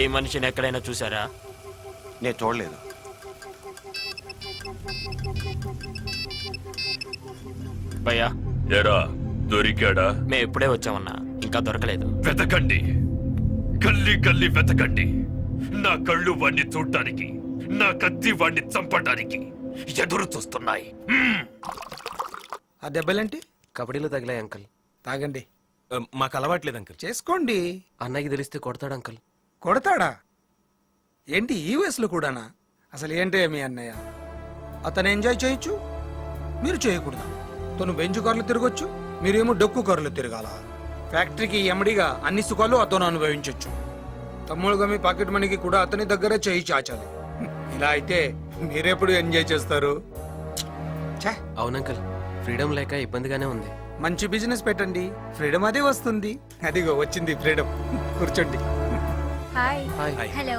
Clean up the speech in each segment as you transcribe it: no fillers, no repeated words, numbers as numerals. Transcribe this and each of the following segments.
ఈ మనిషిని ఎక్కడైనా చూసారా? నేను చూడలేదు. భయ్యా ఎరా దొరికాడా? మేము ఎప్పుడే వచ్చామన్నా, ఇంకా దొరకలేదు. వెతకండి, గల్లీ గల్లీ వెతకండి. నా కళ్ళు వాణ్ణి చూడ్డానికి, నా కత్తి వాణ్ణి చంపడానికి ఎదురు చూస్తున్నాయి. ఆ దెబ్బలేంటి? కబడ్డీలో తగిలాయి అంకల్. తాగండి. మాకు అలవాట్లేదు అంకుల్. చేసుకోండి. అన్నయ్యకి తెలిస్తే కొడతాడు అంకల్. కొడతాడా? ఏంటి ఈ వయసులో కూడానా? అసలు ఏంటే మీ అన్నయ్య? అతను ఎంజాయ్ చేయొచ్చు, మీరు చేయకూడదు. తను బెంచ్ కార్లు తిరగొచ్చు, మీరేమో డొక్కు కార్లు తిరగాల. ఫ్యాక్టరీకి ఎండిగా అన్ని సుఖాలు అతను అనుభవించవచ్చు. తమ్ముడుగా మీ పాకెట్ మనీకి కూడా అతని దగ్గరే చేయి చాచాలి. ఇలా అయితే మీరెప్పుడు ఎంజాయ్ చేస్తారు? అవునంకల్, ఫ్రీడమ్ లేక ఇబ్బందిగానే ఉంది. మంచి బిజినెస్ పెట్టండి, ఫ్రీడమ్ అదే వస్తుంది. అదిగో వచ్చింది ఫ్రీడమ్. కూర్చోండి. హాయ్. హాయ్. హలో.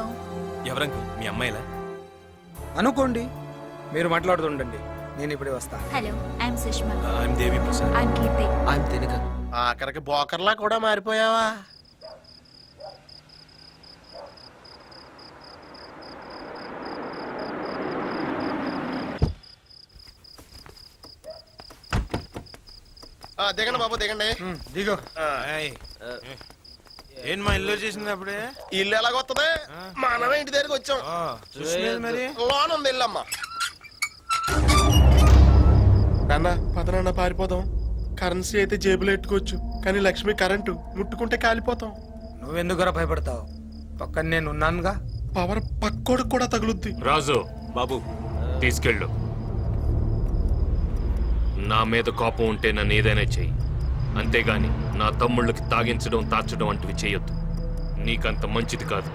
ఎవరంకుల్ మీ అమ్మాయిలా? అనుకోండి, మీరు మాట్లాడుతుండండి, నేను ఇప్పుడే వస్తా. Hello, I'm Sushma. I'm Devi Prasad. I'm Keerthi. ఆయన తినక ఆఖరికి బోకర్లా కూడా మారిపోయావా? దిగండి బాబు, దిగండి. దిగో. ఏం మా ఇల్లు చేసింది అప్పుడే? ఇల్లు ఎలాగొస్తుంది? మనమే ఇంటి దగ్గరికి వచ్చాం. చూసలేదు మరి. లోన్ ఉంది ఇల్లమ్మా. నాన్న పదనాన్న పారిపోదాం. కరెన్సీ అయితే జేబులో ఎట్టుకోవచ్చు, కానీ లక్ష్మి కరెంటు ముట్టుకుంటే కాలిపోతాం. నువ్వెందుకురా భయపడతావు? పక్కన నేను ఉన్నానుగా. పవర్ పక్కోడికి కూడా తగులుద్ది. రాజు బాబు తీసుకెళ్ళు. నా మీద కోపం ఉంటే నన్ను ఏదైనా చెయ్యి, అంతేగాని నా తమ్ముళ్ళకి తాగించడం తాచడం వంటివి చేయొద్దు. నీకంత మంచిది కాదు.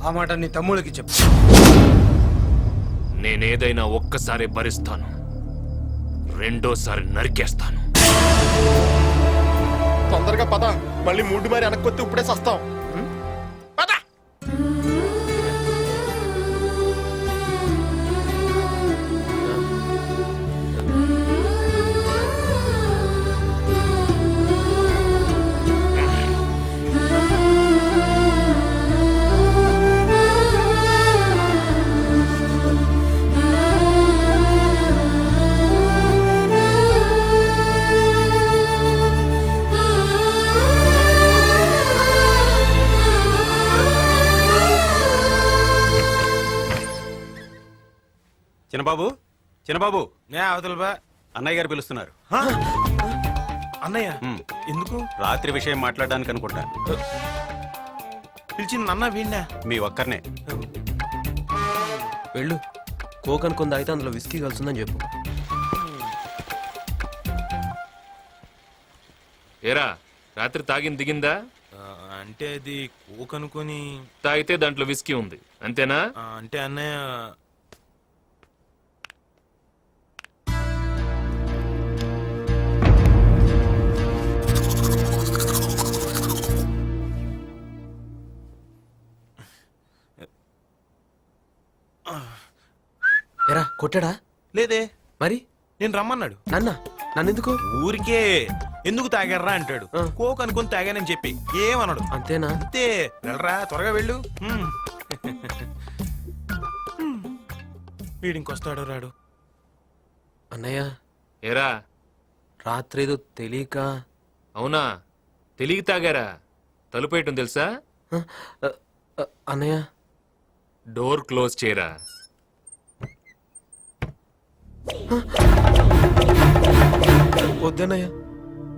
ఆ మాట నీ తమ్ముడికి చెప్పు. నేనేదైనా ఒక్కసారి భరిస్తాను, రెండోసారి నరికేస్తాను. తొందరగా పద, మళ్ళీ మూడు మరి వెనక్కొత్తి ఇప్పుడే సస్తాం. పద. చిన్నబాబు, చిన్నబాబు. అవతల బా. అన్నయ్య గారు పిలుస్తున్నారు. అన్నయ్య ఎందుకు? రాత్రి విషయం మాట్లాడడానికి అనుకుంటా. పిలిచింది అన్న వీణ్ణా? మీ ఒక్కరినే. వెళ్ళు, కోక్ అనుకుంది అయితే అందులో విస్కీ కలుస్తుందని చెప్పు. ఏరా రాత్రి తాగింది దిగిందా? అంటే అది కోక్ అనుకుని తాగితే దాంట్లో విస్కీ ఉంది, అంతేనా? అంటే అన్నయ్య ఎరా కొట్టాడా? లేదే. మరి నేను రమ్మన్నాడు. నన్నెందుకు? ఊరికే ఎందుకు తాగారా అంటాడు. కోక్ అనుకుని తాగానని చెప్పి ఏమన్నాడు. అంతేనా? అంతే. వెళ్ళరా, త్వరగా వెళ్ళు. వీడింకొస్తాడో రాడు. అన్నయ్య, ఏరా రాత్రి ఏదో తెలియక. అవునా? తెలియక తాగారా? తలుపేయటం తెలుసా? అన్నయ్య, డోర్ క్లోజ్ చేయరా. వద్దన్నయ్య,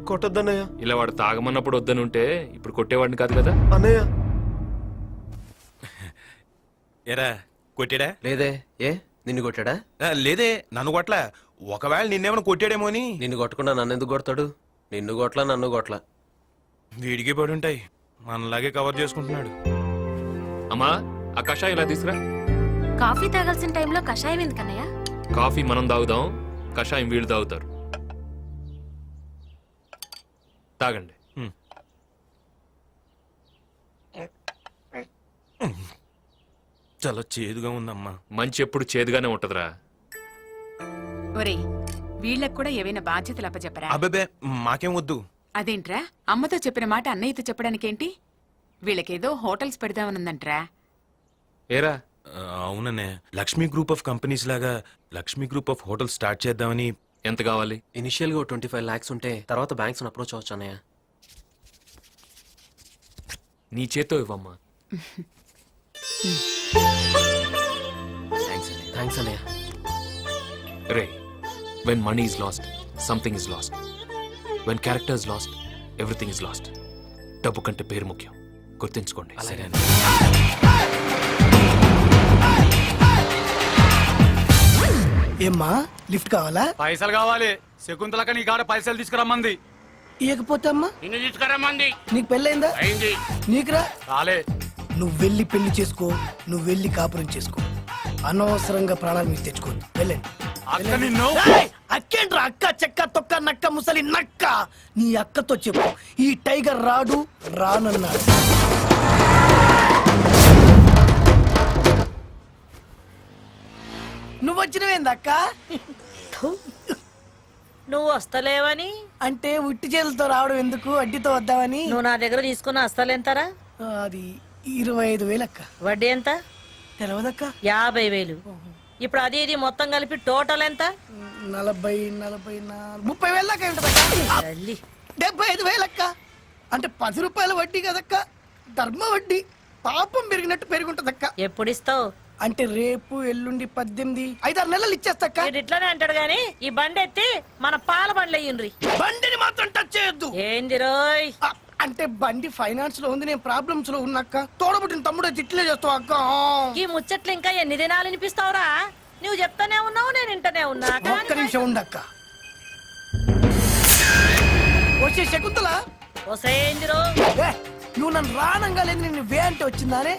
కొట్టొద్దన్నయ్య. ఇలా వాడు తాగమన్నప్పుడు వద్దని ఉంటే ఇప్పుడు కొట్టేవాడిని కాదు కదా. అన్నయ్య. ఎరా కొట్టాడా? లేదే. ఏ నిన్ను కొట్టాడా? లేదే, నన్ను కొట్ల. ఒకవేళ నిన్నేమైనా కొట్టాడేమో అని. నిన్ను కొట్టకుండా నన్ను ఎందుకు కొడతాడు? నిన్ను కొట్లా, నన్ను కొట్లా. వీడికి పడి ఉంటాయి, మనలాగే కవర్ చేసుకుంటున్నాడు. అమ్మా, ఆ కషాయం ఇలా తీసురా. కాఫీ తాగాల్సిన టైంలో కషాయం ఎందుకన్నయ్య? కాఫీ మనం తాగుదాం, కషాయం వీళ్ళు తాగుతారు. తాగండి. చాలా చేదుగా ఉందమ్మా. మంచి ఎప్పుడు చేదుగానే ఉంటదిరా. ఒరేయ్, వీళ్ళకు కూడా ఏవైనా బాధ్యతలు అప్పచెప్పరా? అబ్బే మాకేం వద్దు. అదేంట్రా, అమ్మతో చెప్పిన మాట అన్నయ్యతో చెప్పడానికేంటి? వీళ్ళకేదో హోటల్స్ పెడదామనుందంట్రా. ఏరా అవుననే లక్ష్మీ గ్రూప్ ఆఫ్ కంపెనీస్ లాగా Lakshmi group of hotel start చేద్దామని. ఎంత కావాలి? ఇనిషియల్గా 25 lakhs ఉంటే తర్వాత బ్యాంక్స్ అప్రోచ్ అవ్వచ్చు అన్నయ్య. నీ చేత్తో ఇవ్వమ్మా. థ్యాంక్స్ అన్నయ్య. రే, when money is lost something is lost. When character is lost everything is lost. డబ్బు కంటే పేరు ముఖ్యం, గుర్తుంచుకోండి. సరే అన్న. ఏమ్మా లిఫ్ట్ కావాలా? పైసలు కావాలి. శకుంతలక నీ కాడ పైసలు తీసుకురమ్మంది. ఇవ్వకపోతే అమ్మా నిన్ను తీసుకురమ్మంది. నీకు పెళ్ళైందా? అయింది. నీకురా? రాలే. నువ్వు వెళ్ళి పెళ్లి చేసుకో, నువ్వు వెళ్ళి కాపురం చేసుకో. అనవసరంగా ప్రాణాలు మీకు తెచ్చుకోండి. వెళ్ళండి. అక్క నిన్ను. ఏయ్! అక్కేంట్రా అక్క చెక్క తొక్క నక్క ముసలి నక్క. నీ అక్కతో చెప్పు ఈ టైగర్ రాడు రానన్నాడు. నువ్వు వచ్చినవేందక్క? నువ్వు వస్తలేవని అంటే ఉట్టి చేతులతో రావడం ఎందుకు, అడ్డితో వద్దామని. నువ్వు నా దగ్గర తీసుకున్న అస్తలెంతరా? అది 25,000 అక్క. వడ్డీ ఎంత? తెలవదక్క. 50,000. ఇప్పుడు అది ఇది మొత్తం కలిపి టోటల్ ఎంత? 30,000 దాకా ఉంటుందక్క. తల్లి. 75,000 అక్క. అంటే 10 రూపాయల వడ్డీ కదక్క, ధర్మ వడ్డీ. పాపం పెరిగినట్టు పెరుగుంటదక్క. ఎప్పుడు ఇస్తావు? అంటే రేపు ఎల్లుండి 18 5-6 నెలలు ఇచ్చేస్తక్క. వీడు ఇట్లానే అంటాడు గాని ఈ బండి ఎత్తి మన పాల బండ్లు అయ్యిండ్రి. బండిని మాత్రం టచ్ చేయొద్దు. ఏంది రోయ్? అంటే బండి ఫైనాన్స్ లో ఉంది, నేను ప్రాబ్లమ్స్ లో ఉన్నక్క. తోడబుట్టిన తమ్ముడు తిట్లే చేస్తావు అక్క. ఈ ముచ్చట్లు ఇంకా ఎన్ని దినాలు వినిపిస్తావురా? నువ్వు చెప్తానే ఉన్నావు, నేను వింటనే ఉన్నా. ఒక్క నిమిషం ఉండక్క. వచ్చే శకుంతల, వసేంది రో? ఏ, నువ్వు నన్ను రానంగా లేదు, నేను వే అంటే వచ్చిందానే.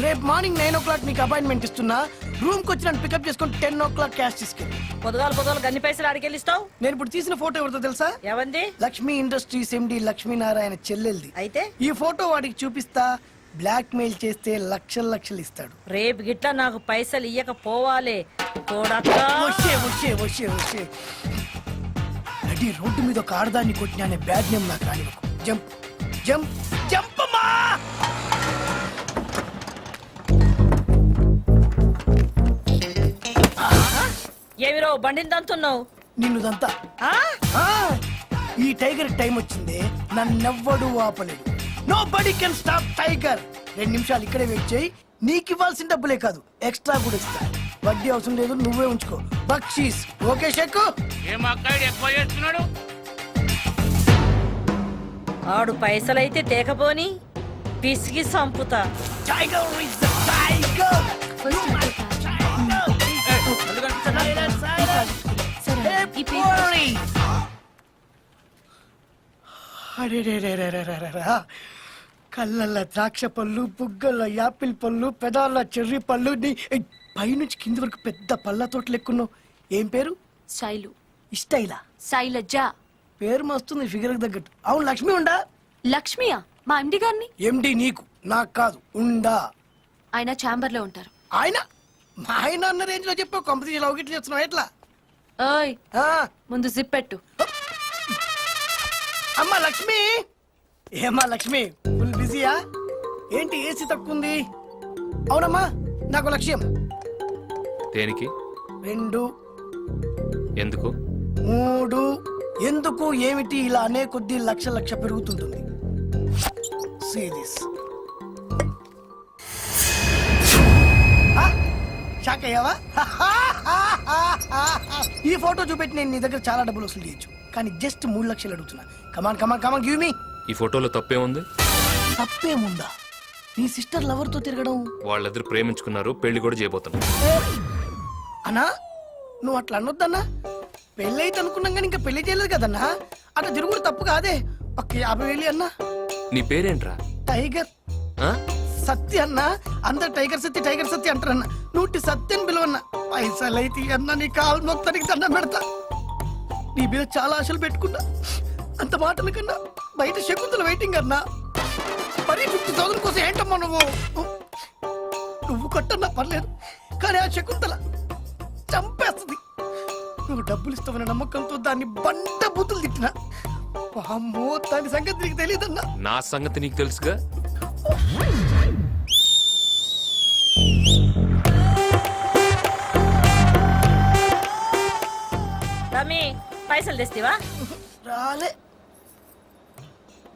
రేపు మార్నింగ్ 9 o'clock నీకు అపాయింట్మెంట్ ఇస్తున్నా. రూమ్ కి వచ్చి నన్ను పికప్ చేసుకుని 10 o'clock క్యాష్ తీసుకెళ్ళి. పొద్దుగాలు గన్ని పైసలు అడికెళ్ళిస్తావు? నేను ఇప్పుడు తీసిన ఫోటో ఎవరితో తెలుసా? ఎవంది? లక్ష్మీ ఇండస్ట్రీస్ ఎండి లక్ష్మీనారాయణ చెల్లెల్ది. అయితే ఈ ఫోటో వాడికి చూపిస్తా, బ్లాక్ మెయిల్ చేస్తే లక్షలు ఇస్తాడు. రేపు గిట్లా నాకు పైసలు ఇయ్యకపోవాలే కొడకా. వచ్చే అడి రోడ్డు మీద ఒక ఆడదాన్ని కొట్టినా అనే బ్యాడ్ నేమ్ నాకు రానివ్వకు. జంప్ జంప్ జంప్ అమ్మా. ఏమిరో బండిని తంతున్నావు? నిన్నుదంతా ఈ టైగర్ టైం వచ్చింది, నన్నెవ్వడు ఆపలేడు. Nobody can stop tiger. 2 నిమిషాలు ఇక్కడే వెయిట్ చేయి. నీకు ఇవ్వాల్సిన డబ్బులే కాదు, ఎక్స్ట్రా కూడా ఇస్తా. వడ్డీ అవసరం లేదు, నువ్వే ఉంచుకో. బక్షీస్ ఓకే షెక్కు. ఎక్కువ చేస్తున్నాడు. ఆడు పైసలైతే తేకపోని పిసికి సంపుతా. Tiger is the tiger. కళ్ళల్లో ద్రాక్ష పళ్ళు, బుగ్గల్లో యాపిల్ పళ్ళు, పెదాల్లో చెర్రీ పళ్ళు, పైనుంచి కింది వరకు పెద్ద పళ్ళ తోట లెక్కున్నావు. ఏం పేరు? శైలు. ఇష్టైలా? శైలజ. పేరు మస్తుంది, ఫిగర్ తగ్గట్టు. అవును లక్ష్మి ఉండా? లక్ష్మియా? మా ఎండి గారిని. ఎండి నీకు, నాకు కాదు. ఉండా? ఆయన ఛాంబర్ లో ఉంటారు. ఆయన మా ఆయన అన్న రేంజ్ లో చెప్పావు. కంపెనీ లవ్ చేస్తున్నావు ఎట్లా? ఓయ్, ముందు జిప్ పెట్టు. అమ్మా లక్ష్మి. ఏమ్మా లక్ష్మి, ఫుల్ బిజీయా ఏంటి? ఏసీ తక్కువ ఉంది. అవునమ్మా, నాకు లక్ష్యం. దేనికి? 2 ఎందుకు? 3 ఎందుకు ఏమిటి? ఇలా అనే కొద్దీ లక్ష పెరుగుతుంటుంది. See this. షాక్ అయ్యావా? ఈ ఫోటో చూపెట్టి నేను నీ దగ్గర చాలా డబ్బులు వసూలు చేయొచ్చు, కానీ జస్ట్ 3 లక్షలు అడుగుతున్నా. కమాన్ కమాన్ కమాన్ గివ్ మీ. ఈ ఫోటోలో తప్పే ఉంది. తప్పేముందా? నీ సిస్టర్ లవర్ తో తిరగడం. వాళ్ళిద్దరు ప్రేమించుకున్నారు, పెళ్లి కూడా చేయబోతున్నారు. అన్నా నువ్వు అట్లా అనొద్దన్నా. పెళ్ళి అయితే అనుకున్నాం కానీ ఇంకా పెళ్లి చేయలేదు కదన్నా. అట్లా తిరుగుడు తప్పు కాదే. ఒక్క 50,000 అన్నా. నీ పేరేంట్రా? టైగర్ ఆ? సత్య అన్న. అందరు టైగర్ సత్య అంటారన్న. నూటి సత్యని పిలువన్నా. పైసలు అయితే అన్న నీ కాలు మొత్తానికి దండం పెడతా. నీ మీద చాలా ఆశలు పెట్టుకున్నా. అంత మాటల కన్నా బయట శకుంతల వెయిటింగ్ అన్నా. మరి 50,000 కోసం ఏంటమ్మా నువ్వు కొట్టన్నా పర్లేదు, కానీ ఆ శకుంతల చంపేస్తుంది. నువ్వు డబ్బులు ఇస్తావన్న నమ్మకంతో దాన్ని బండ బూతులు తిట్టినా. అమ్మో, దాని సంగతి నీకు తెలియదన్నా. నా సంగతి నీకు తెలుసుగా. రమి పైసలు తెస్తావా? రాలే.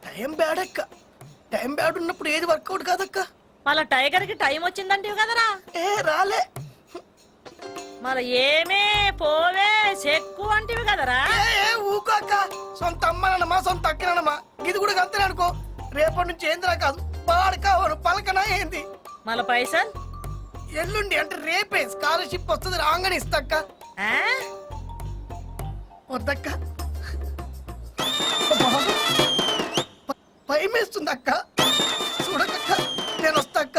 టైం బ్యాడ్ అక్క. టైం బ్యాడ్ ఉన్నప్పుడు ఏది వర్కౌట్ కాదక్క. మళ్ళా టైగర్ కి టైం వచ్చిందంటివి కదరా. ఏ రాలే. మళ్ళా ఏమే పోవే చెక్కు అంటివి కదరా. ఏ ఊకో అక్క. సొంత అమ్మనమ్మా సొంత అక్కనమ్మా ఇది కూడా అంతే అనుకో. రేపటి నుంచి ఏందిరా కాదు పాడకావను పలకనా ఏంది. మళ్ళా పైసలు ఎల్లుండి అంటే రేపే స్కాలర్షిప్ వస్తుంది రాగానే ఇస్తాక్క. ఆ? వద్దక్క. భయమేస్తుంది అక్క. చూడకక్క నేను వస్తాక్క.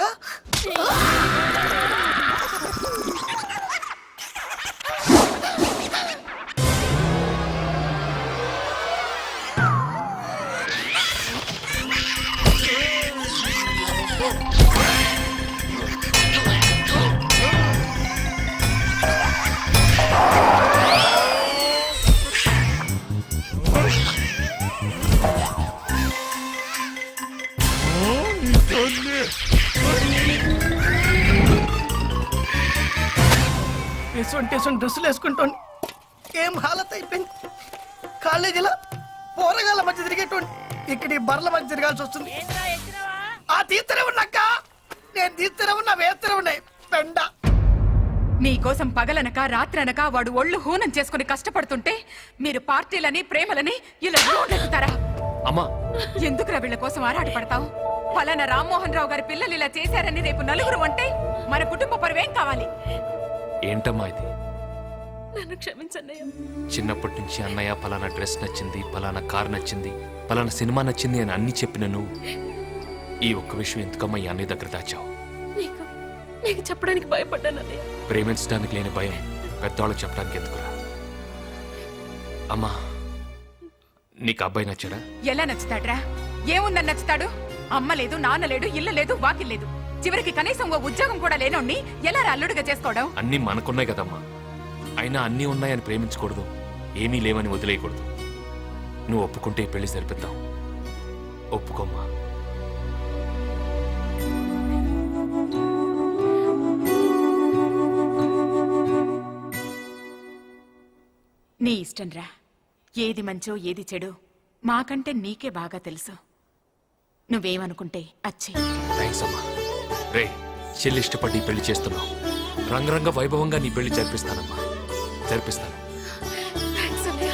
ఎటువంటి డ్రెస్సులు వేసుకుంటాను. ఏం హాలత్ అయిపోయింది. కాలేజీలో పోరగాళ్ళ మధ్య తిరిగేటువంటి ఇక్కడ ఈ బర్ల మధ్య తిరగాల్సి వస్తుంది. ఏంట్రా ఎక్కినావా? ఆ తీస్తూనే ఉన్నాక్క. నేను తీస్తూనే ఉన్నా వేస్తూనే ఉన్నాయి పెండ. మీకోసం పగలనక రాత్రనక వాడు ఒళ్ళు హూనం చేసుకుని కష్టపడుతుంటే మీరు పార్టీలని ప్రేమలని ఇలా రోడ్లెక్కుతారా? అమ్మా ఎందుకురా వీళ్ళ కోసం ఆరాటపడతావు? ఫలానా రామ్మోహన్ రావు గారి పిల్లలు ఇలా చేశారని రేపు నలుగురు అంటే మన కుటుంబ పరువేం కావాలి? ఏంటమ్మా ఇది? నన్ను క్షమించన్నయ్య. చిన్నప్పటి నుంచి అన్నయ్య పలానా డ్రెస్ నచ్చింది, పలానా కార్ నచ్చింది, పలానా సినిమా నచ్చింది అని అన్ని చెప్పిన నువ్వు ఈ ఒక్క విషయం ఎందుకమ్మా ఈ అన్నయ్య దగ్గర దాచావు? నీకు చెప్పడానికి భయపడ్డానన్నయ్య. ప్రేమించడానికి లేని భయం పెద్దవాళ్ళకి చెప్పడానికి ఎందుకురా? అమ్మా నీకు అబ్బాయి నచ్చాడా? ఎలా నచ్చుతాడ్రా? ఏముందని నచ్చుతాడు? అమ్మ లేదు, నాన్న లేడు, ఇల్లు లేదు, వాకిల్ లేదు. చివరికి కనీసం ఓ ఉద్యోగం కూడా లేనోడిని ఎలా అల్లుడిగా చేసుకోవడం? అన్నీ మనకున్నాయి కదమ్మా. అయినా అన్నీ ఉన్నాయని ప్రేమించకూడదు, ఏమీ లేవని వదిలేయకూడదు. నువ్వు ఒప్పుకుంటే పెళ్లి సరిపిద్దాం. ఒప్పుకోమ్మా. నీ ఇష్టంరా. ఏది మంచో ఏది చెడు మాకంటే నీకే బాగా తెలుసు. నువ్వేమనుకుంటే అచ్చే. థ్యాంక్స్ అమ్మా. రే చెల్లి ఇష్టపడి ఈ పెళ్లి చేస్తున్నావు. రంగరంగ వైభవంగా నీ పెళ్లి జరిపిస్తానమ్మా, జరిపిస్తాను. థాంక్స్ అన్నయ్య.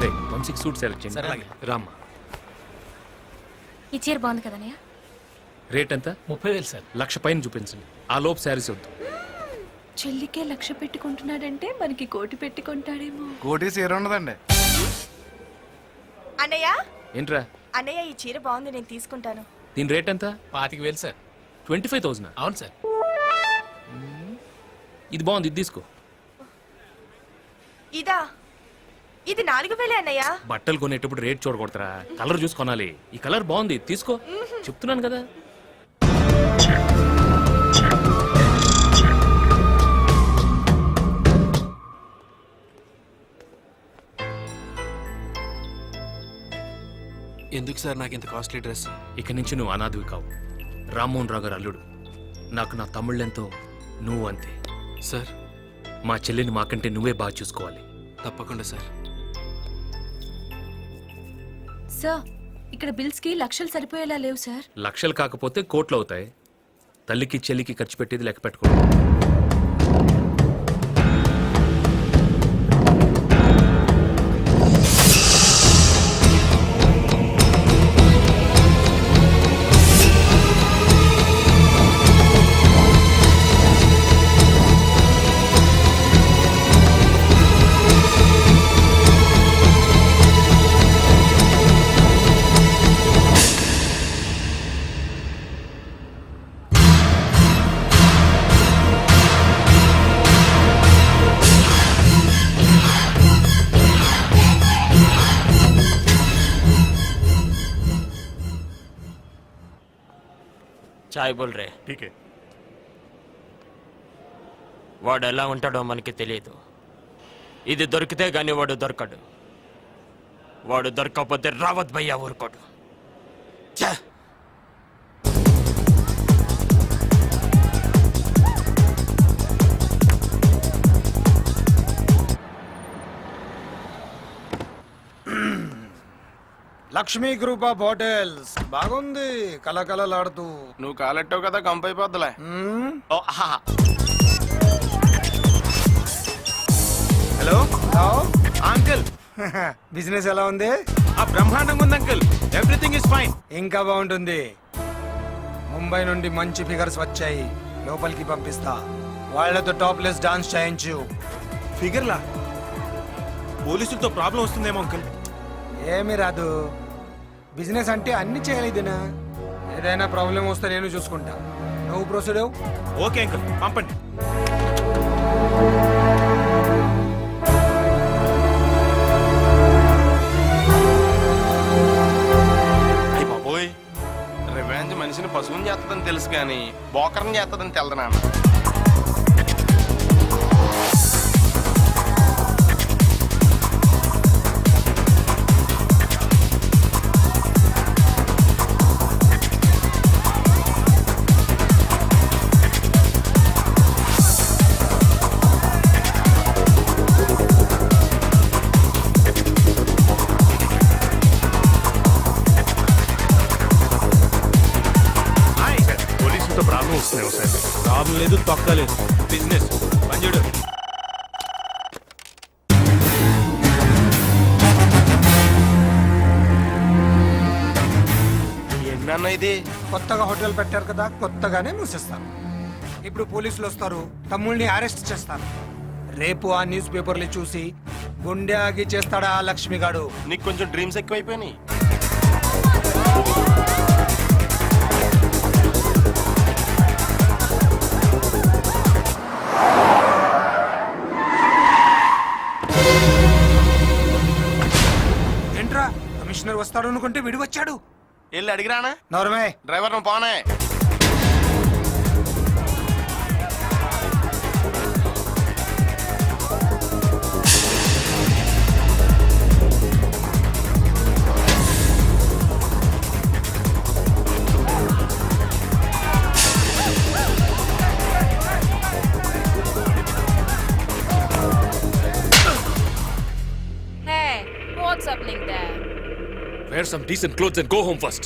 రే 1 సూట్ సెలెక్ట్ చేయండి. రామ్మా. ఈ చీర బాగుంది కదన్నయ్య. రేట్ ఎంత? 30,000 సార్. 1,00,000 పైన చూపించండి. ఆ లోపు శారీస్ వద్దు. చెల్లికే 1,00,000 పెట్టుకుంటున్నాడంటే మనకి 1,00,000 పెట్టుకుంటాడేమో. కోటి సీర ఉండదండి. అన్నయ్య ఏంట్రా అన్నయ్య ఈ చీర బాగుంది నేను తీసుకుంటాను. దీని రేట్ ఎంత? 25,000 సార్. 25,000. అవును సార్. ఇది బాగుంది, ఇది తీసుకో. ఇదా? ఇది 4,000 అన్నయ్య. బట్టలు కొనేటప్పుడు రేట్ చూడకూడదురా, కలర్ చూసి కొనాలి. ఈ కలర్ బాగుంది, తీసుకో. చెప్తున్నాను కదా. ఎందుకు సార్ నాకు ఇంత కాస్ట్లీ డ్రెస్? ఇక నుంచి నువ్వు అనాథవి కావు. రామ్మోహన్ రావు గారు అల్లుడు. నాకు నా తమ్ముళ్ళెంతో నువ్వు అంతే. సార్ మా చెల్లిని మాకంటే నువ్వే బాగా చూసుకోవాలి. తప్పకుండా సార్. సార్ ఇక్కడ బిల్స్ కి 1,00,000 సరిపోయేలా లేవు సార్. లక్షలు కాకపోతే కోట్లు అవుతాయి. తల్లికి చెల్లికి ఖర్చు పెట్టేది లెక్క పెట్టుకోవడం. చాయ్ బోల్ రే. ఠీకే. వాడు ఎలా ఉంటాడో మనకి తెలియదు. ఇది దొరికితే గాని వాడు దొరకడు. వాడు దొరకకపోతే రావత్ భయ్యా ఊరుకోడు. ఛే! లక్ష్మీ గ్రూప్ ఆఫ్ హోటల్స్ బాగుంది, కలకలలాడుతూ. నువ్వు కాలెట్టావు కదా కంప్ అయిపోద్దులే. మ్మ్. Hello hello uncle. బిజినెస్ ఎలా ఉంది? బ్రహ్మాండంగా ఉంది అంకుల్. Everything is fine. ఇంకా బాగుంటుంది. ముంబై నుండి మంచి ఫిగర్స్ వచ్చాయి, లోపలికి పంపిస్తా. వాళ్ళతో టాప్లెస్ డాన్స్ చేయించు. ఫిగర్లా పోలీసులతో ప్రాబ్లం వస్తుందేమో అంకుల్. ఏమి రాదు, బిజినెస్ అంటే అన్ని చేయలేదునా. ఏదైనా ప్రాబ్లం వస్తే నేను చూసుకుంటా, నువ్వు ప్రొసీడ్ అవ్వు. ఓకే అంకుల్, పంపండి. అయ్యి బాబోయ్, రివెంజ్ మనిషిని పశువుని చేస్తుందని తెలుసు కానీ బోకరం చేస్తుందని తెలదు నాన్న. పోలీసులతో ప్రాబ్లం వస్తున్నాయి సార్. ప్రాబ్లం లేదు, తొక్కలేదు. బిజినెస్ పనిచేయడు. ఏంటన్నా ఇది? కొత్తగా హోటల్ పెట్టారు కదా, కొత్తగానే మూసేస్తాను. ఇప్పుడు పోలీసులు వస్తారు, తమ్ముళ్ళని అరెస్ట్ చేస్తారు. రేపు ఆ న్యూస్ పేపర్లు చూసి గుండె ఆగి చేస్తాడా ఆ లక్ష్మిగాడు. నీకు కొంచెం డ్రీమ్స్ ఎక్కువైపోయినాయి. ఏంట్రా, కమిషనర్ వస్తాడు అనుకుంటే విడి వచ్చాడు. వెళ్ళి అడిగిరానా? నోరమే. డ్రైవర్ నువ్వు పోనే. Hey, what's happening there? Wear some decent clothes and go home first.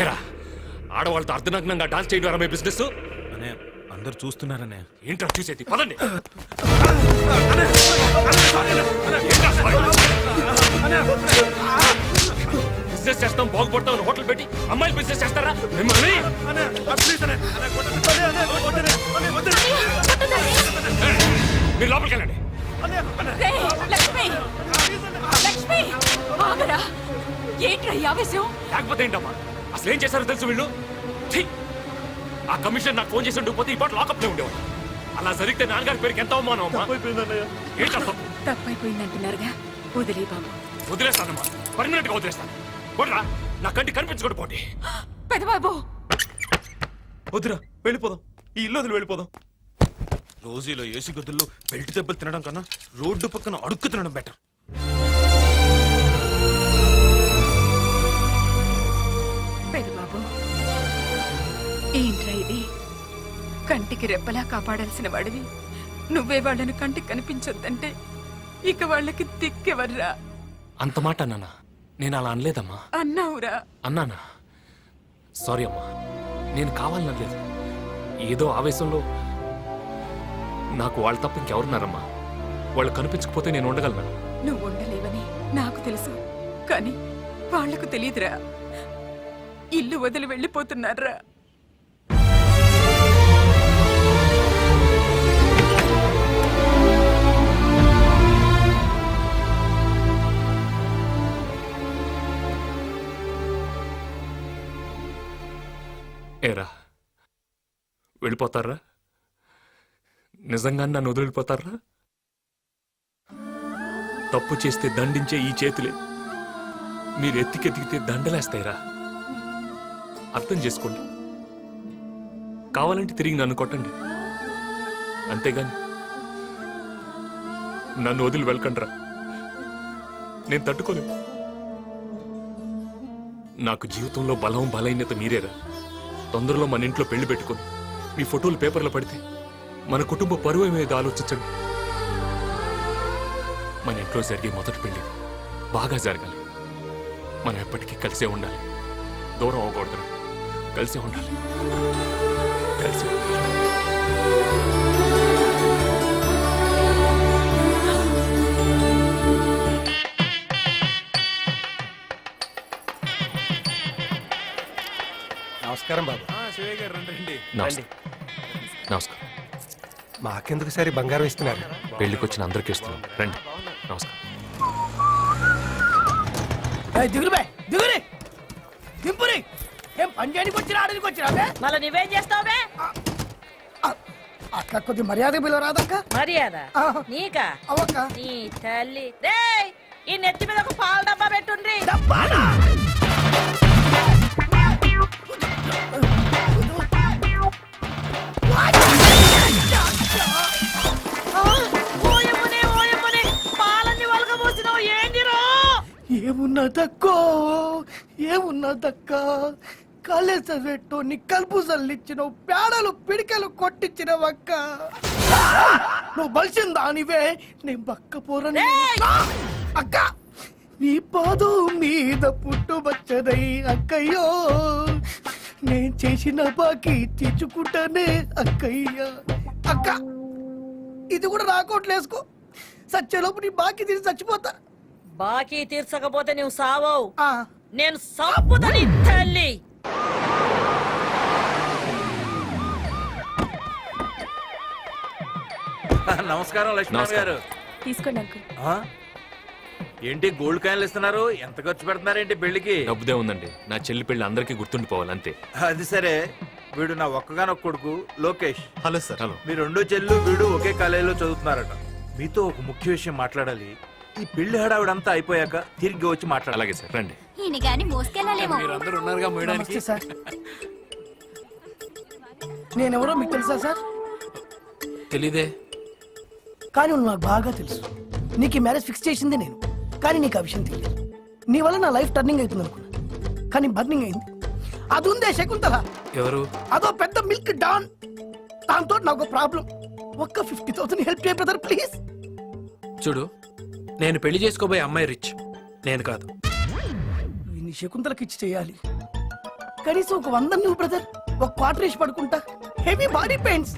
ఏరా, ఆడవాళ్ళతో అర్ధనగ్నంగా డాన్స్ చేయడం మీ బిజినెస్ అనే అందరు చూస్తున్నారనే. ఏంట్రా చూసేది? పదండి. బిజినెస్ చేస్తాం, బాగుపడతాం, హోటల్ పెట్టి అమ్మాయిలు బిజినెస్ చేస్తారా మిమ్మల్ని? మీరు లోపలికి వెళ్ళండి. రేయ్, లక్ష్మి! లక్ష్మి! ఆగరా! ఏంట్రా ఈ ఆవేశం? లేకపోతే ఏంటమ్మా, అసలు ఏం చేశారో తెలుసు వీళ్ళు? ఛీ! ఆ కమిషన్ నాకు ఫోన్ చేసి ఉండకపోతే ఈ పాట లాకప్లో ఉండేవాడు. అలా జరిగితే నాన్నగారి పేరుకి ఎంత అవమానం అమ్మా. ఏంటా తప్పు? తప్పైపోయిందంటున్నారుగా, వదిలే బాబు. వదిలేస్తానమ్మా, పర్మనెంట్ గా వదిలేస్తాను. పోట్రా, నా కంటి కనిపించకూడదు పోటీ. పెదబాబు, వద్దురా, వెళ్ళిపోదాం. ఈ ఇల్లు వదిలి వెళ్ళిపోదాం. రోజు ఇలా ఏసీ గదుల్లో బెల్ట్ దెబ్బలు తినడం కన్నా రోడ్డు పక్కన అడుక్కు తినడం బెటర్. పెదబాబు, ఏంట్రా ఇది? కంటికి రెప్పలా కాపాడాల్సిన వాడివి నువ్వే వాళ్ళని కంటికి కనిపించొద్దంటే ఇక వాళ్ళకి దిక్కెవర్రా? అంత మాట అన్నానా? నేను అలా అనలేదమ్మా. అన్నావురా. అన్నానా? సారీ అమ్మా, నేను కావాలనలేదు. ఏదో ఆవేశంలో. నాకు వాళ్ళు తప్ప ఇంకెవరున్నారమ్మా? వాళ్ళు కనిపించకపోతే నేను ఉండగలను. నువ్వు ఉండలేవని నాకు తెలుసు, కానీ వాళ్లకు తెలియదురా. ఇల్లు వదిలి వెళ్ళిపోతున్నారా? ఏరా, వెళ్ళిపోతారా? నిజంగా నన్ను వదిలిపోతారా? తప్పు చేస్తే దండించే ఈ చేతులే మీరు ఎత్తికెతికితే దండలేస్తాయిరా. అర్థం చేసుకోండి. కావాలంటే తిరిగి నన్ను కొట్టండి, అంతేగాని నన్ను వదిలి వెళ్ళకండ్రా. నేను తట్టుకోలేను. నాకు జీవితంలో బలం బలహీనత మీరేరా. తొందరలో మన ఇంట్లో పెళ్లి పెట్టుకొని మీ ఫోటోలు పేపర్లో పడితే మన కుటుంబ పరువు ఏమేదో ఆలోచించండి. మన ఇంట్లో జరిగే మొదటి పెళ్లి బాగా జరగాలి. మనం ఎప్పటికీ కలిసే ఉండాలి, దూరం అవ్వకూడదు. కలిసే ఉండాలి, కలిసే ఉండాలి. నమస్కారం బాబు. నమస్తే. నమస్కారం. మాకెందుకు సరే బంగారం ఇస్తున్నారు? పెళ్లికి వచ్చిన అందరికీ ఇస్తున్నాం, రండి. నమస్కారం. దిగురు బే దిగురి దింపురి. ఏం పని చేయడానికి వచ్చినా ఆడడానికి వచ్చినా బే? మళ్ళీ నువ్వేం చేస్తావువే? అక్క కొద్ది మర్యాద పిలవరాదక్క. మర్యాద ఆహా. నీకా? అవక్క నీ తల్లి రేయ్, ఈ నెత్తి మీద ఒక పాల డబ్బా పెట్టుండ్రి. డబ్బానా? ఓయమ్మనే, ఓయమ్మనే, పాలన్నీ వలకబోసినావు, ఏందిరో? ఏమున్నదక్కో ఏమున్నదక్క? కాలేజ్ చదివేటోని కలుపు చల్లిచ్చినావు, పేడలు పిడికలు కొట్టించినవక్క. నువ్వు బలిసిందా నీవే? నేను బక్క పోరని అక్క. నీ పాదం మీద పుట్టుబచ్చదై అక్కయ్యో, నేను చేసిన బాకీ తెచ్చుకుంటానే అక్కయ్య. అక్క ఇది కూడా రాకోట్లేసుకో, సచ్చేలోపు నీ బాకీ తీసి చచ్చిపోతా. బాకీ తీర్చకపోతే నువ్వు సావవు, ఆ, నేను సంపుతా నీ తల్లి. నమస్కారం లక్ష్మణ్ గారు. తీసుకోండి అంకుల్. ఏంటి గోల్డ్ కాయిన్లు ఇస్తున్నారు? ఎంత ఖర్చు పెడుతున్నారేంటి పెళ్లికి? డబ్బుదే ఉందండి. నా చెల్లి పెళ్లి అందరికీ గుర్తుండిపోవాలి, అంతే. అది సరే, వీడు నా ఒక్కగానొక్క కొడుకు లోకేష్. Hello sir. హలో. మీ రెండో చెల్లు వీడు ఒకే కాలేజీలో చదువుతున్నారట. మీతో ఒక ముఖ్య విషయం మాట్లాడాలి. ఈ పెళ్లి హడావిడంతా అయిపోయాక తిరిగి వచ్చి మాట్లాడాలి. అలాగే సార్, రండి. ఈయన గాని మోసుకెళ్ళలేమో. మీరందరూ ఉన్నారుగా నమస్తే సార్. నేనెవరో మీకు తెలుసా సార్? తెలీదే. కానీ నువ్వు నాకు బాగా తెలుసు. నీకు ఈ మ్యారేజ్ ఫిక్స్ చేసింది నేను, కానీ నీకు ఆ విషయం తెలియదు. నీ వల్ల నా లైఫ్ టర్నింగ్ అవుతుంది అనుకున్నా, కానీ బర్నింగ్ అయింది. అది ఉందే శకుంతల, ఎవరు? అదో పెద్ద మిల్క్ డాన్. దాంతో నాకు ప్రాబ్లం. ఒక్క 50,000 హెల్ప్ చేయ బ్రదర్ ప్లీజ్. చూడు, నేను పెళ్లి చేసుకోబోయే అమ్మాయి రిచ్, నేను కాదు. నీ శకుంతలకి ఇచ్చి చేయాలి. కనీసం ఒక 100 నువ్వు బ్రదర్. ఒక క్వార్టర్ వేసి పడుకుంటా. Heavy body pains.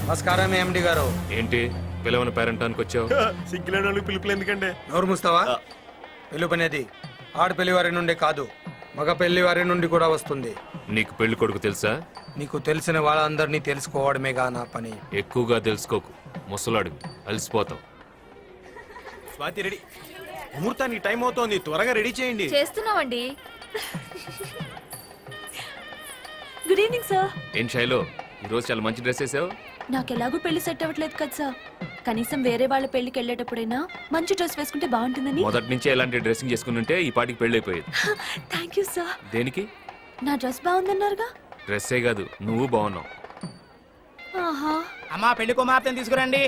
నమస్కారం ఎండి గారు. ఏంటి పిలవని పేరంటానికి వచ్చావు? సిగ్గులేని వాళ్ళకి పిలుపులు ఎందుకండి? నోరు మూస్తావా? పిలుపనేది ఆడపెళ్లి వారి నుండి కాదు, మగ పెళ్లి వారి నుండి కూడా వస్తుంది. నీకు పెళ్లి కొడుకు తెలుసా? నీకు తెలిసిన వాళ్ళందరినీ తెలుసుకోవడమేగా నా పని. ఎక్కువగా తెలుసుకోకు, ముసలాడివి, అలసిపోతావు. స్వాతి రెడీ. ముహూర్తానికి టైం అవుతోంది, త్వరగా రెడీ చేయండి. చేస్తున్నామండి. Good evening sir. ఏం శైలో, ఈరోజు చాలా మంచి డ్రెస్ వేసావు. నాకు ఎలాగో పెళ్లి సెట్ అవ్వట్లేదు కదా సార్. కనీసం వేరే వాళ్ళ పెళ్లికి వెళ్ళేటప్పుడైనా మంచి డ్రెస్ వేసుకుంటే బాగుంటుందని. మొదటి నుంచే ఇలాంటి డ్రెస్సింగ్ చేసుకుని ఉంటే ఈ పాటికి పెళ్లి అయిపోయేది. Thank you sir. దేనికి? నా డ్రెస్ బాగుందన్నారుగా. డ్రెస్సే కాదు, నువ్వు బాగున్నావు. ఆహా. అమ్మా పెళ్లి కుమార్తెను తీసుకురండి.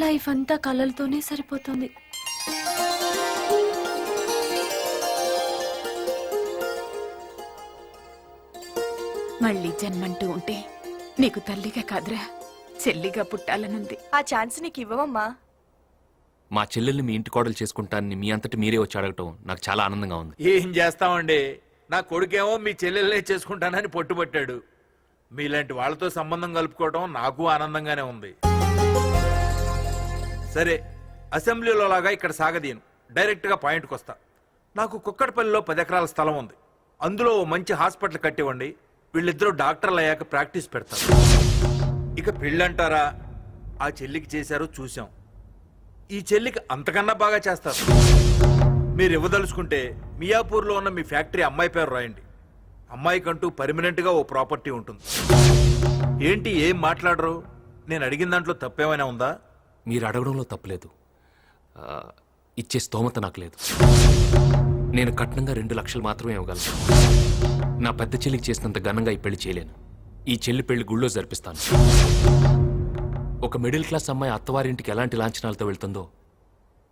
లైఫ్ అంతా కలలతోనే సరిపోతుంది. మళ్ళీ జన్మంటూ ఉంటే నీకు తల్లిగా కాదురా, చెల్లిగా పుట్టాలనుంది. ఆ ఛాన్స్ నీకు ఇవ్వమమ్మా. మా చెల్లెల్ని మీ ఇంటి కోడలు చేసుకుంటానని మీ అంతటి మీరే వచ్చి అడగటం నాకు చాలా ఆనందంగా ఉంది. ఏం చేస్తామండి, నా కొడుకేమో మీ చెల్లెల్నే చేసుకుంటానని పట్టుబట్టాడు. మీలాంటి వాళ్ళతో సంబంధం కలుపుకోవడం నాకు ఆనందంగానే ఉంది. సరే, అసెంబ్లీలో లాగా ఇక్కడ సాగదీను, డైరెక్ట్గా పాయింట్కి వస్తా. నాకు కుక్కడపల్లిలో 10 ఎకరాల స్థలం ఉంది. అందులో ఓ మంచి హాస్పిటల్ కట్టివ్వండి. వీళ్ళిద్దరూ డాక్టర్లు అయ్యాక ప్రాక్టీస్ పెడతారు. ఇక పెళ్ళంటారా, ఆ చెల్లికి చేశారో చూసాం. ఈ చెల్లికి అంతకన్నా బాగా చేస్తారు. మీరు ఇవ్వదలుచుకుంటే మియాపూర్లో ఉన్న మీ ఫ్యాక్టరీ అమ్మాయి పేరు రాయండి. అమ్మాయికంటూ పర్మనెంట్గా ఓ ప్రాపర్టీ ఉంటుంది. ఏంటి ఏం మాట్లాడరు? నేను అడిగిన దాంట్లో తప్పేమైనా ఉందా? మీరు అడగడంలో తప్పలేదు. ఇచ్చే స్తోమత నాకు లేదు. నేను కట్నంగా 2 లక్షలు మాత్రమే ఇవ్వగలను. నా పెద్ద చెల్లికి చేసినంత ఘనంగా ఈ పెళ్లి చేయలేను. ఈ చెల్లి పెళ్లి గుళ్ళో జరిపిస్తాను. ఒక మిడిల్ క్లాస్ అమ్మాయి అత్తవారింటికి ఎలాంటి లాంఛనాలతో వెళ్తుందో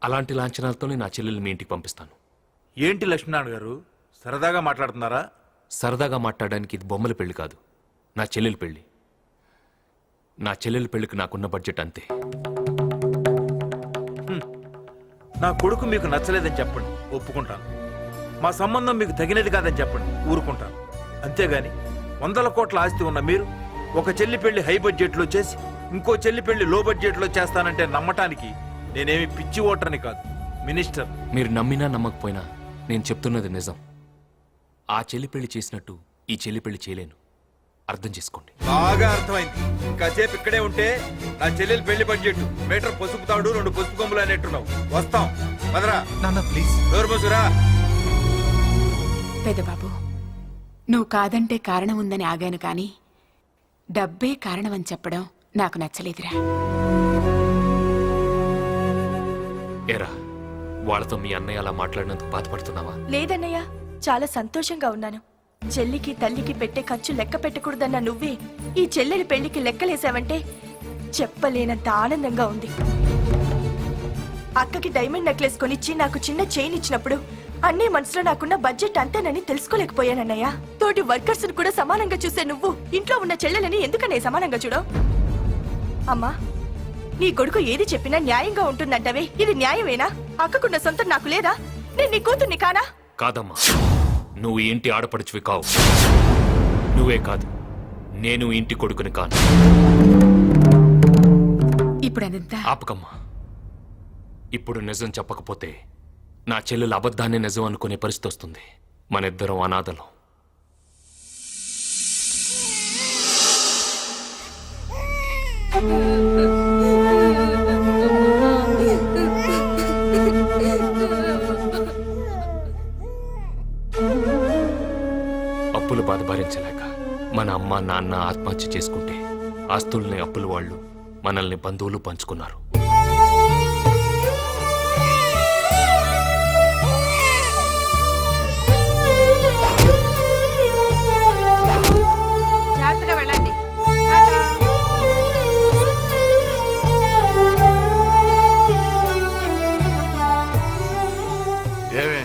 అలాంటి లాంఛనాలతోనే నా చెల్లెల్ని మీ ఇంటికి పంపిస్తాను. ఏంటి లక్ష్మీనారాయణ గారు, సరదాగా మాట్లాడుతున్నారా? సరదాగా మాట్లాడడానికి ఇది బొమ్మల పెళ్లి కాదు, నా చెల్లెలి పెళ్లి. నా చెల్లెలి పెళ్లికి నాకున్న బడ్జెట్ అంతే. నా కొడుకు మీకు నచ్చలేదని చెప్పండి, ఒప్పుకుంటాను. మా సంబంధం మీకు తగినది కాదని చెప్పండి, ఊరుకుంటాను. అంతేగాని 100 కోట్ల ఆస్తి ఉన్న మీరు ఒక చెల్లి పెళ్లి హై బడ్జెట్లో చేసి ఇంకో చెల్లి పెళ్లి లో బడ్జెట్లో చేస్తానంటే నమ్మటానికి నేనేమి పిచ్చి ఓటర్ని కాదు, మినిస్టర్. మీరు నమ్మినా నమ్మకపోయినా నేను చెప్తున్నది నిజం. ఆ చెల్లి పెళ్లి చేసినట్టు ఈ చెల్లి పెళ్లి చేయలేను. అర్థం చేసుకోండి. బాగా అర్థమైంది. కాసేపు ఇక్కడే ఉంటే నా చెల్లెలు పెళ్లి బడ్జెట్ మీటర్ పసుపు తాడు 2 పసుపు కొమ్ములు అనేట్టున్నావు. వస్తాం, పదరా. ప్లీజ్. డోర్ మూసురా. పెద్దబాబు, నువ్వు కాదంటే కారణం ఉందని ఆగాను కానీ డబ్బే కారణమని చెప్పడం నాకు నచ్చలేదురా. ఏరా, వాళ్ళతో మీ అన్నయ్య అలా మాట్లాడినందుకు బాధపడుతున్నావా? లేదన్నయ్య, చాలా సంతోషంగా ఉన్నాను. చెల్లికి తల్లికి పెట్టే ఖర్చు లెక్క పెట్టకూడదన్న నువ్వే ఈ చెల్లెలి పెళ్లికి లెక్కలేసావంటే చెప్పలేనంత ఆనందంగా ఉంది. అక్కకి డైమండ్ నెక్లెస్ కొనిచ్చి నాకు చిన్న చైన్ ఇచ్చినప్పుడు అన్నీ మనసులో నాకున్న బడ్జెట్ అంతేనని తెలుసుకోలేకపోయానన్నయ్య. తోటి వర్కర్స్ కూడా సమానంగా చూసే నువ్వు ఇంట్లో ఉన్న చెల్లెలని ఎందుకనే సమానంగా చూడవు? అమ్మా, నీ కొడుకు ఏది చెప్పినా న్యాయంగా ఉంటుందంటవే, ఇది న్యాయమేనా? అక్కకున్న సొంతం నాకు లేదా? నేను నీ కూతుర్ని కానా? కాదమ్మా, నువ్వు ఇంటి ఆడపడుచువి కావు. నువ్వే కాదు, నేను ఇంటి కొడుకుని కాను. ఇప్పుడు అదంతా ఆపకమ్మా. ఇప్పుడు నిజం చెప్పకపోతే నా చెల్లెలు అబద్ధాన్ని నిజం అనుకునే పరిస్థితి వస్తుంది. మనిద్దరం అనాథలం. అప్పుల బాధ భరించలేక మన అమ్మ నాన్న ఆత్మహత్య చేసుకుంటే ఆస్తుల్ని అప్పుల వాళ్ళు మనల్ని బంధువులు పంచుకున్నారు. జాగ్రత్తగా వెళ్ళండి. ఏమే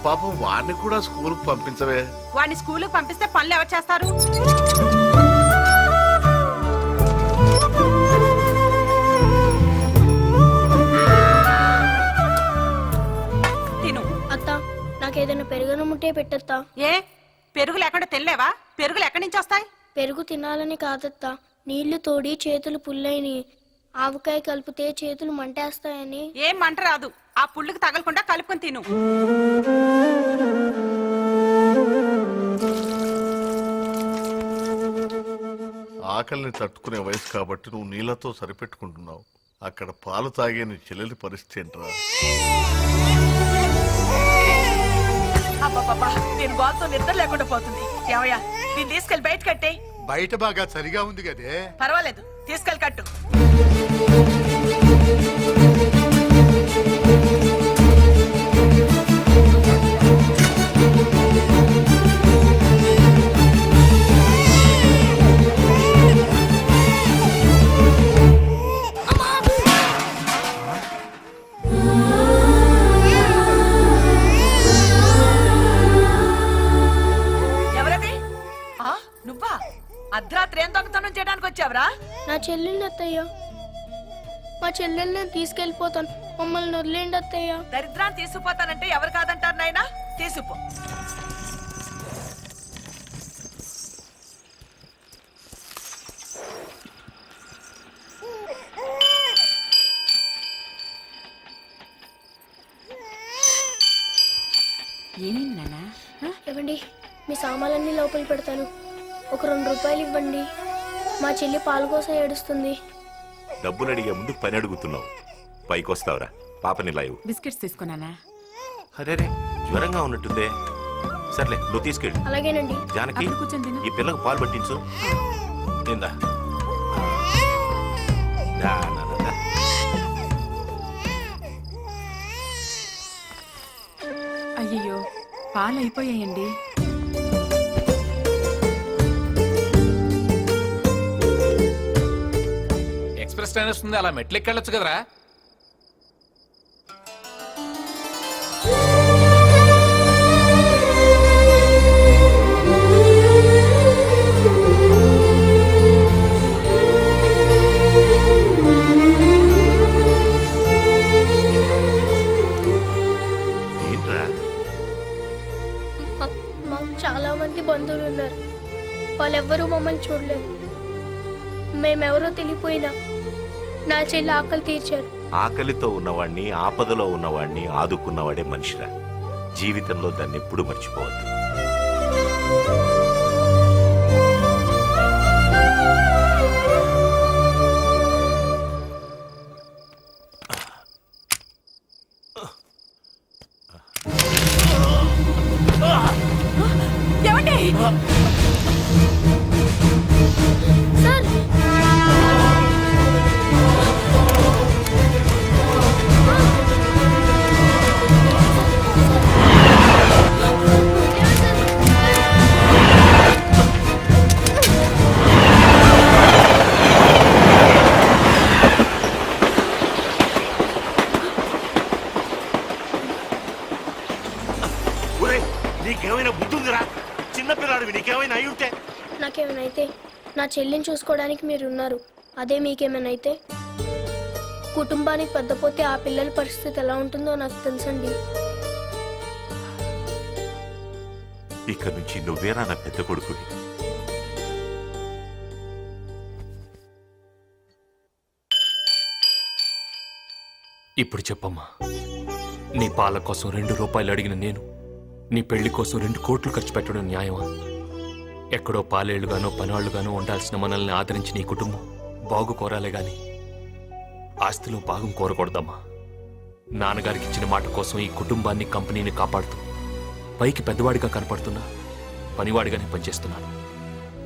పాపం వాడిని కూడా స్కూల్కి పంపించవే. వాడిని స్కూలుకు పంపిస్తే పనులు ఎవరు చేస్తారు? తిను. అత్త, నాకేదైనా పెరుగను ముట్టే పెట్టత్తా. ఏ పెరుగు లేకుండా తినలేవా? పెరుగులు ఎక్కడి నుంచి వస్తాయి? పెరుగు తినాలని కాదత్తా, నీళ్లు తోడి చేతులు పుల్లైని, ఆవకాయ కలిపితే చేతులు మంటేస్తాయని. ఏం మంట రాదు, ఆ పుళ్ళుకు తగలకుండా కలుపుకొని తిను. ఆకలిని తట్టుకునే వయసు కాబట్టి నువ్వు నీళ్లతో సరిపెట్టుకుంటున్నావు. అక్కడ పాలు తాగే నీ చెల్లెలి పరిస్థితి ఏంట్రా? అబ్బబ్బబ్బా, నేను బాల్తో నిద్ర లేకుండా పోతుంది. ఏమయ్యా, నేను తీసుకెళ్లి బయట కట్టే. బయట బాగా సరిగా ఉంది కదే. పర్వాలేదు, తీసుకెళ్లి కట్టు. అర్ధరాత్రి ఏం దొంగతనం చేయడానికి వచ్చావరా? నా చెల్లెల్ని అత్తయ్య, మా చెల్లెల్ని నేను తీసుకెళ్ళిపోతాను, మమ్మల్ని వదిలేండి అత్తయ్య. దరిద్రాన్ని తీసుకుపోతానంటే ఎవరు కాదంటారు నాయనా? తీసుకుపో. ఏమైంది నాన్న? ఇవ్వండి, మీ సామాన్లన్నీ లోపల పెడతాను. ఒక 2 రూపాయలు ఇవ్వండి. మా చెల్లి పాలు కోసం ఏడుస్తుంది. డబ్బులు అడిగే ముందు పని అడుగుతున్నావు. పైకొస్తావురా, పాపని లైవ్. బిస్కెట్స్ తీసుకున్నానా? అరే జ్వరంగా ఉన్నట్టుందే. సర్లే నువ్వు తీసుకెళ్ళి. అలాగేనండి. జానకి అక్కడ కూర్చొని తిను. ఈ పిల్లకు పాలు పట్టించు. ఇందా. దా, నా, నా, దా. అయ్యయ్యో పాలు అయిపోయాయండి. ఎక్స్ప్రెస్ ట్రైన్ వస్తుంది, అలా మెట్లు ఎక్కెళ్ళొచ్చు కదరా. ఏంట్రా? మాకు చాలా మంది బంధువులు ఉన్నారు. వాళ్ళెవ్వరూ మమ్మల్ని చూడలేదు. మేమెవరో తెలియపోయినా నా చెల్లి ఆకలి తీర్చారు. ఆకలితో ఉన్నవాడిని, ఆపదలో ఉన్నవాడిని ఆదుకున్నవాడే మనిషిరా. జీవితంలో దాన్ని ఎప్పుడు మర్చిపోవద్దు. ఏమండి? సార్ ఒరేయ్, నీకేమైనా బుద్ధుందిరా? చిన్నపిల్లాడివి, నీకేమైనా అయి ఉంటే. నాకేమైనా అయితే నా చెల్లిని చూసుకోవడానికి మీరు ఉన్నారు. అదే మీకేమైనా అయితే కుటుంబానికి పెద్దపోతే ఆ పిల్లల పరిస్థితి ఎలా ఉంటుందో నాకు తెలుసండి. ఇక నుంచి నువ్వేరా నా పెద్ద కొడుకుని. ఇప్పుడు చెప్పమ్మా, నీ పాల కోసం 2 రూపాయలు అడిగిన నేను నీ పెళ్లి కోసం 2 కోట్లు ఖర్చు పెట్టడం న్యాయమా? ఎక్కడో పాలేళ్లుగానో పనాళ్లుగానో ఉండాల్సిన మనల్ని ఆదరించి నీ కుటుంబం బాగు కోరాలే గాని ఆస్తిలో భాగం కోరకూడదమ్మా. నాన్నగారికి ఇచ్చిన మాట కోసం ఈ కుటుంబాన్ని, కంపెనీని కాపాడుతూ పైకి పెద్దవాడిగా కనపడుతున్నా పనివాడిగానే పనిచేస్తున్నాను.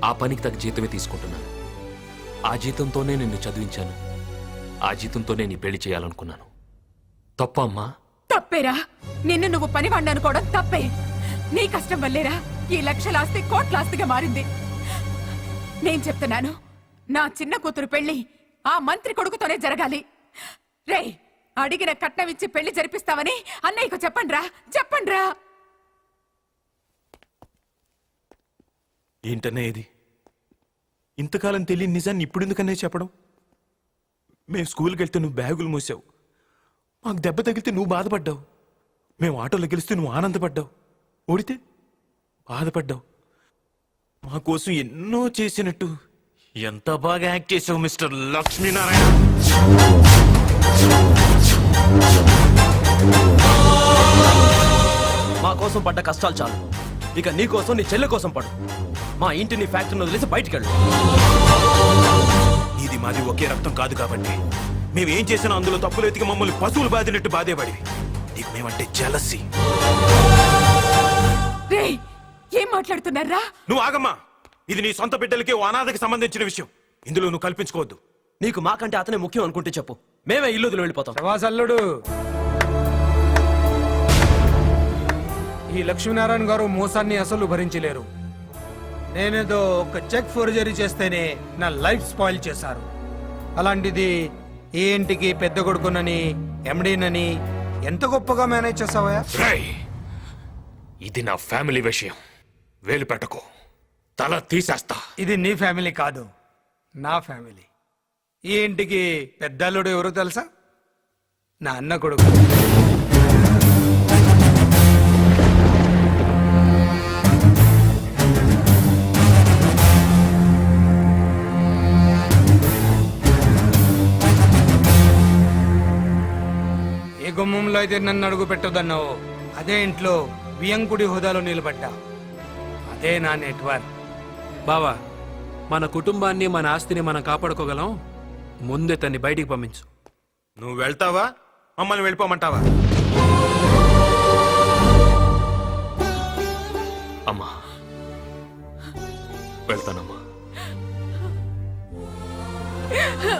ఆ పనికి తగ్గ జీతమే తీసుకుంటున్నాను. ఆ జీతంతోనే నిన్ను చదివించాను. ఆ జీతంతోనే నీ పెళ్లి చేయాలనుకున్నాను. తప్ప అమ్మా? తప్పేరా. నిన్ను నువ్వు పనివాడిని అనుకోవడం తప్పే. నీ కష్టం వల్లేరా ఈ లక్షల ఆస్తి కోట్ల ఆస్తిగా మారింది. నేను చెప్తున్నాను, నా చిన్న కూతురు పెళ్లి ఆ మంత్రి కొడుకుతోనే జరగాలి. రే, అడిగిన కట్నం ఇచ్చి పెళ్లి జరిపిస్తావని అన్నయ్యకు చెప్పండ్రా, చెప్పండ్రా. ఏంటనే ఇది? ఇంతకాలం తెలియని నిజాన్ని ఇప్పుడు ఎందుకనే చెప్పడం? మేము స్కూల్కి వెళ్తే నువ్వు బ్యాగులు మోసావు, మాకు దెబ్బ తగిలితే నువ్వు బాధపడ్డావు, మేము ఆటోలో గెలిస్తే నువ్వు ఆనందపడ్డావు, ఓడితే బాధపడ్డావు. మా కోసం ఎన్నో చేసినట్టు ఎంత బాగా యాక్ట్ చేసావు మిస్టర్ లక్ష్మీనారాయణ. మా కోసం పడ్డ కష్టాలు చాలు, ఇక నీ కోసం నీ చెల్లె కోసం పడు. మా ఇంటిని ఫ్యాక్టరీని వదిలేసి బయటికి వెళ్ళు. ఇది మాది ఒకే రక్తం కాదు కాబట్టి మేమేం చేసినా అందులో తప్పులు ఎతికి మమ్మల్ని పశువులు బాధినట్టు బాధేవాడివి. నీకు మేమంటే జలసి. రే, ఏం మాట్లాడుతున్నారా? నువ్వు ఆగమ్మా. ఇది నీ సొంత బిడ్డలకి ఓ అనాథకి సంబంధించిన విషయం. ఇందులో నువ్వు కల్పించుకోవద్దు. నీకు మాకంటే అతనే ముఖ్యం అనుకుంటే చెప్పు, మేమే ఇల్లు వదిలి వెళ్ళిపోతాం. శవాసల్లుడు, ఈ లక్ష్మీనారాయణ గారు మోసాన్ని అసలు భరించలేరు. నేనేదో ఒక చెక్ ఫోర్జరీ చేస్తేనే నా లైఫ్ స్పాయిల్ చేశారు. అలాంటిది ఈ ఇంటికి పెద్ద కొడుకునని, ఎండీనని ఎంత గొప్పగా మేనేజ్ చేసావా? రేయ్, ఇది నా ఫ్యామిలీ విషయం, వేలు పెట్టకు, తల తీసేస్తా. ఇది నీ ఫ్యామిలీ కాదు, నా ఫ్యామిలీ. ఈ ఇంటికి పెద్దల్లుడు ఎవరో తెలుసా? నా అన్న కొడుకు. ఏ గుమ్మంలో అయితే నన్ను అడుగు పెట్టొద్దన్నావు, అదే ఇంట్లో వియంకుడి హోదాలో నిలబడ్డా. అదే నా నెట్వర్క్. బావా, మన కుటుంబాన్ని, మన ఆస్తిని మనం కాపాడుకోగలం. ముందే తన్ని బయటికి పంపించు. నువ్వు వెళ్తావా, మమ్మల్ని వెళ్ళిపోమంటావా? అమ్మా వెళ్తానమ్మా. ఆ